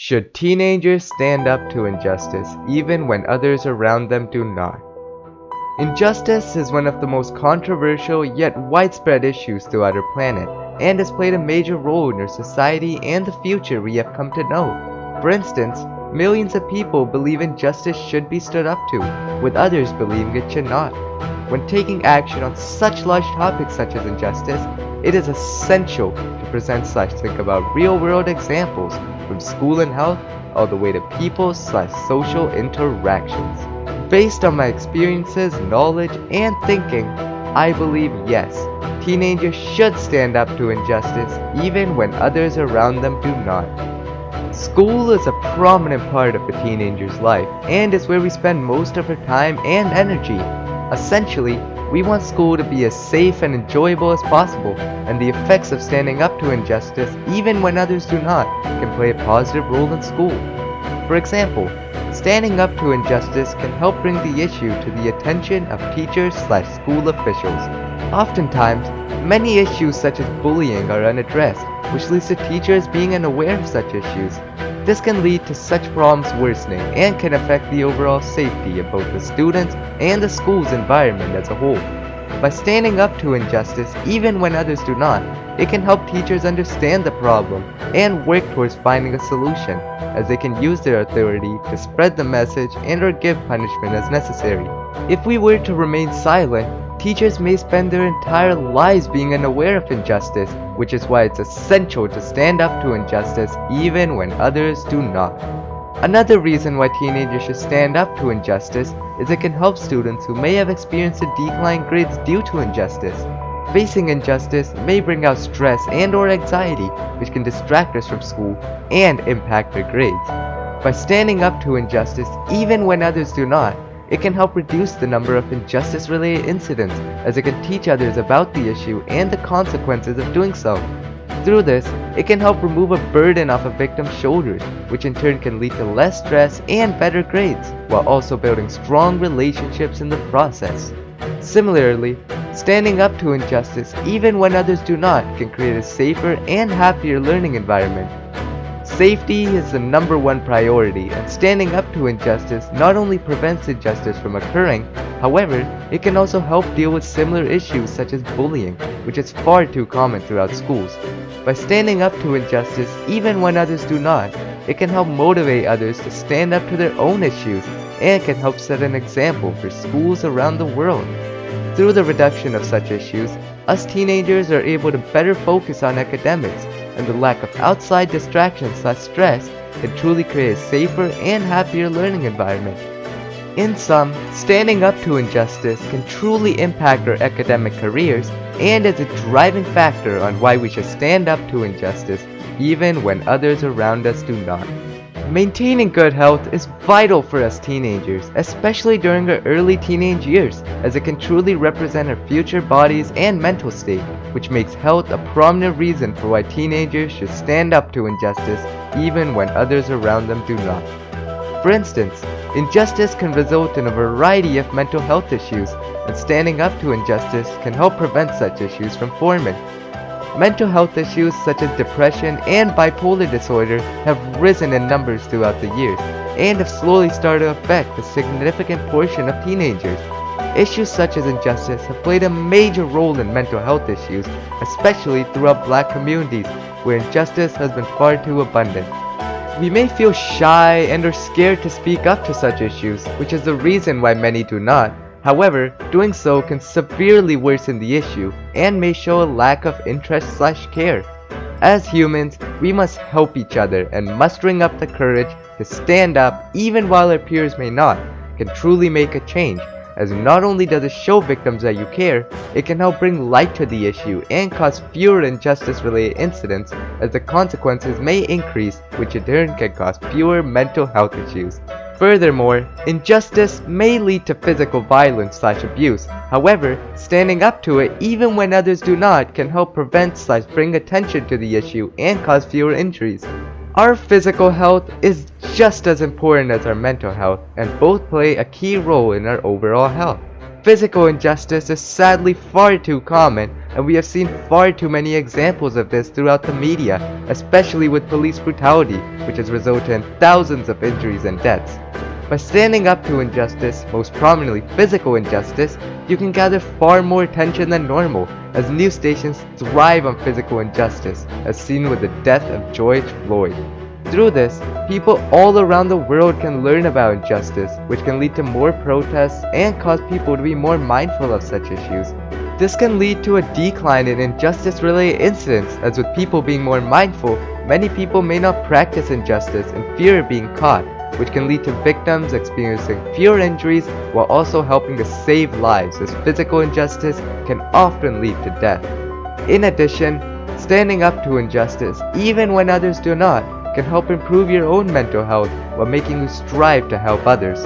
Should teenagers stand up to injustice even when others around them do not? Injustice is one of the most controversial yet widespread issues throughout our planet, and has played a major role in our society and the future we have come to know. For instance, millions of people believe injustice should be stood up to, with others believing it should not. When taking action on such large topics such as injustice, it is essential to present / think about real-world examples from school and health all the way to people/social interactions. Based on my experiences, knowledge, and thinking, I believe yes, teenagers should stand up to injustice even when others around them do not. School is a prominent part of a teenager's life and is where we spend most of our time and energy. Essentially, we want school to be as safe and enjoyable as possible, and the effects of standing up to injustice, even when others do not, can play a positive role in school. For example, standing up to injustice can help bring the issue to the attention of teachers/school officials. Oftentimes, many issues such as bullying are unaddressed, which leads to teachers being unaware of such issues. This can lead to such problems worsening and can affect the overall safety of both the students and the school's environment as a whole. By standing up to injustice even when others do not, it can help teachers understand the problem and work towards finding a solution, as they can use their authority to spread the message and/or give punishment as necessary. If we were to remain silent, teachers may spend their entire lives being unaware of injustice, which is why it's essential to stand up to injustice even when others do not. Another reason why teenagers should stand up to injustice is it can help students who may have experienced a decline in grades due to injustice. Facing injustice may bring out stress and/or anxiety, which can distract us from school and impact their grades. By standing up to injustice even when others do not, it can help reduce the number of injustice-related incidents, as it can teach others about the issue and the consequences of doing so. Through this, it can help remove a burden off a victim's shoulders, which in turn can lead to less stress and better grades, while also building strong relationships in the process. Similarly, standing up to injustice even when others do not can create a safer and happier learning environment. Safety is the #1 priority, and standing up to injustice not only prevents injustice from occurring, however, it can also help deal with similar issues such as bullying, which is far too common throughout schools. By standing up to injustice even when others do not, it can help motivate others to stand up to their own issues and can help set an example for schools around the world. Through the reduction of such issues, us teenagers are able to better focus on academics, and the lack of outside distractions/stress can truly create a safer and happier learning environment. In sum, standing up to injustice can truly impact our academic careers and is a driving factor on why we should stand up to injustice even when others around us do not. Maintaining good health is vital for us teenagers, especially during our early teenage years, as it can truly represent our future bodies and mental state, which makes health a prominent reason for why teenagers should stand up to injustice even when others around them do not. For instance, injustice can result in a variety of mental health issues, and standing up to injustice can help prevent such issues from forming. Mental health issues such as depression and bipolar disorder have risen in numbers throughout the years, and have slowly started to affect a significant portion of teenagers. Issues such as injustice have played a major role in mental health issues, especially throughout Black communities, where injustice has been far too abundant. We may feel shy and are scared to speak up to such issues, which is the reason why many do not. However, doing so can severely worsen the issue and may show a lack of interest/care. As humans, we must help each other, and mustering up the courage to stand up even while our peers may not can truly make a change, as not only does it show victims that you care, it can help bring light to the issue and cause fewer injustice-related incidents, as the consequences may increase, which in turn can cause fewer mental health issues. Furthermore, injustice may lead to physical violence/abuse. However, standing up to it even when others do not can help prevent/bring attention to the issue and cause fewer injuries. Our physical health is just as important as our mental health, and both play a key role in our overall health. Physical injustice is sadly far too common, and we have seen far too many examples of this throughout the media, especially with police brutality, which has resulted in thousands of injuries and deaths. By standing up to injustice, most prominently physical injustice, you can gather far more attention than normal, as news stations thrive on physical injustice, as seen with the death of George Floyd. Through this, people all around the world can learn about injustice, which can lead to more protests and cause people to be more mindful of such issues. This can lead to a decline in injustice-related incidents, as with people being more mindful, many people may not practice injustice in fear of being caught, which can lead to victims experiencing fewer injuries while also helping to save lives, as physical injustice can often lead to death. In addition, standing up to injustice, even when others do not, can help improve your own mental health while making you strive to help others.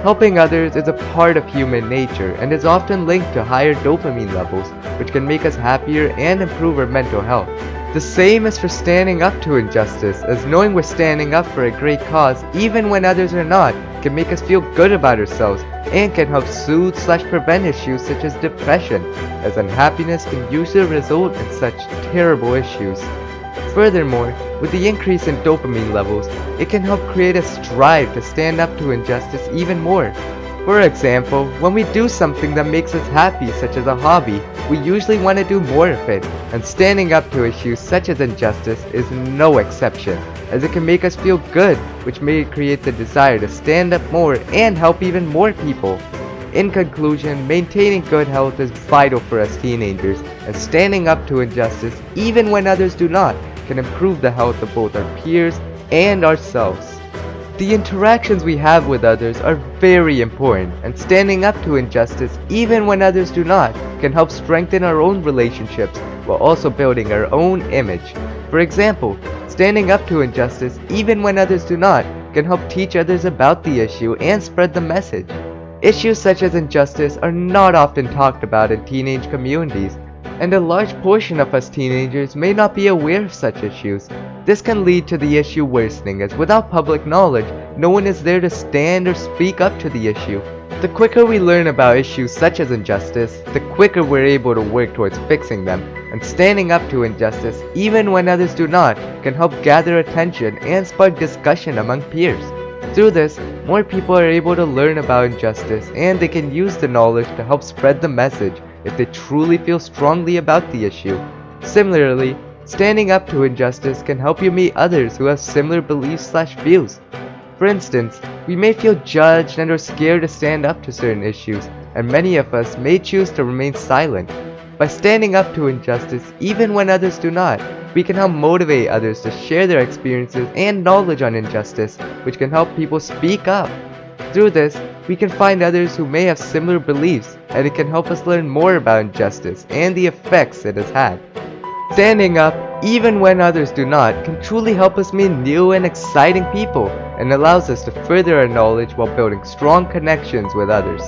Helping others is a part of human nature and is often linked to higher dopamine levels, which can make us happier and improve our mental health. The same is for standing up to injustice, as knowing we're standing up for a great cause even when others are not can make us feel good about ourselves and can help soothe/prevent issues such as depression, as unhappiness can usually result in such terrible issues. Furthermore, with the increase in dopamine levels, it can help create a strive to stand up to injustice even more. For example, when we do something that makes us happy, such as a hobby, we usually want to do more of it, and standing up to issues such as injustice is no exception, as it can make us feel good, which may create the desire to stand up more and help even more people. In conclusion, maintaining good health is vital for us teenagers, and standing up to injustice, even when others do not, can improve the health of both our peers and ourselves. The interactions we have with others are very important, and standing up to injustice, even when others do not, can help strengthen our own relationships while also building our own image. For example, standing up to injustice, even when others do not, can help teach others about the issue and spread the message. Issues such as injustice are not often talked about in teenage communities, and a large portion of us teenagers may not be aware of such issues. This can lead to the issue worsening, as without public knowledge, no one is there to stand or speak up to the issue. The quicker we learn about issues such as injustice, the quicker we're able to work towards fixing them, and standing up to injustice, even when others do not, can help gather attention and spark discussion among peers. Through this, more people are able to learn about injustice, and they can use the knowledge to help spread the message if they truly feel strongly about the issue. Similarly, standing up to injustice can help you meet others who have similar beliefs/views. For instance, we may feel judged and are scared to stand up to certain issues, and many of us may choose to remain silent. By standing up to injustice, even when others do not, we can help motivate others to share their experiences and knowledge on injustice, which can help people speak up. Through this, we can find others who may have similar beliefs, and it can help us learn more about injustice and the effects it has had. Standing up, even when others do not, can truly help us meet new and exciting people, and allows us to further our knowledge while building strong connections with others.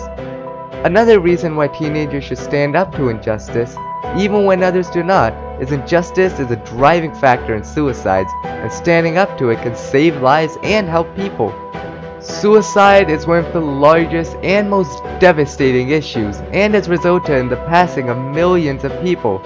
Another reason why teenagers should stand up to injustice, even when others do not, is injustice is a driving factor in suicides, and standing up to it can save lives and help people. Suicide is one of the largest and most devastating issues, and has resulted in the passing of millions of people.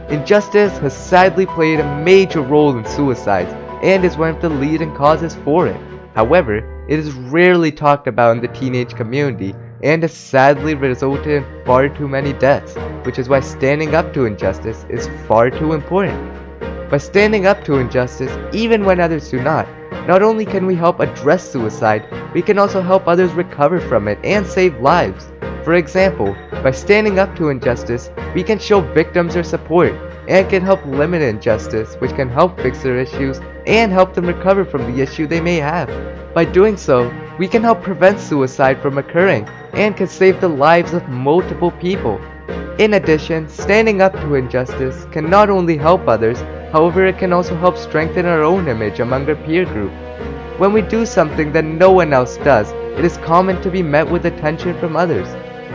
Injustice has sadly played a major role in suicides, and is one of the leading causes for it. However, it is rarely talked about in the teenage community, and has sadly resulted in far too many deaths, which is why standing up to injustice is far too important. By standing up to injustice, even when others do not only can we help address suicide, we can also help others recover from it and save lives. For example, by standing up to injustice, we can show victims our support, and can help limit injustice, which can help fix their issues and help them recover from the issue they may have. By doing so, we can help prevent suicide from occurring, and can save the lives of multiple people. In addition, standing up to injustice can not only help others, however it can also help strengthen our own image among our peer group. When we do something that no one else does, it is common to be met with attention from others.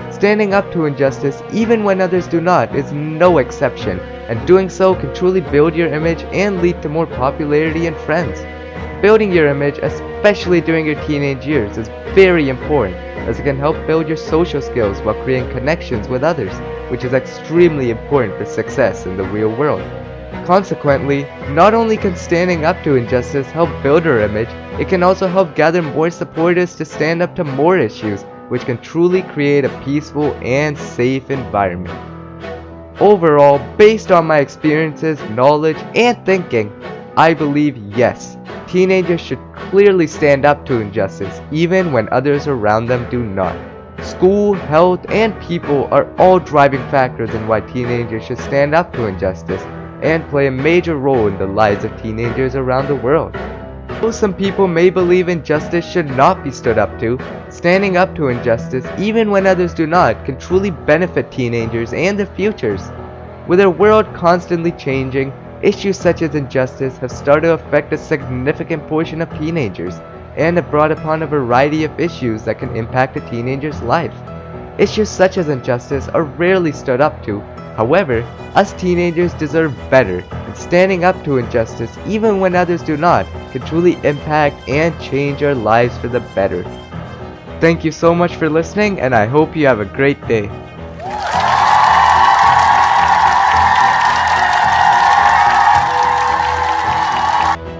Standing up to injustice, even when others do not, is no exception, and doing so can truly build your image and lead to more popularity and friends. Building your image, especially during your teenage years, is very important as it can help build your social skills while creating connections with others, which is extremely important for success in the real world. Consequently, not only can standing up to injustice help build our image, it can also help gather more supporters to stand up to more issues, which can truly create a peaceful and safe environment. Overall, based on my experiences, knowledge, and thinking, I believe yes, teenagers should clearly stand up to injustice even when others around them do not. School, health, and people are all driving factors in why teenagers should stand up to injustice and play a major role in the lives of teenagers around the world. Though some people may believe injustice should not be stood up to, standing up to injustice, even when others do not, can truly benefit teenagers and their futures. With our world constantly changing, issues such as injustice have started to affect a significant portion of teenagers, and have brought upon a variety of issues that can impact a teenager's life. Issues such as injustice are rarely stood up to. However, us teenagers deserve better, and standing up to injustice, even when others do not, can truly impact and change our lives for the better. Thank you so much for listening, and I hope you have a great day.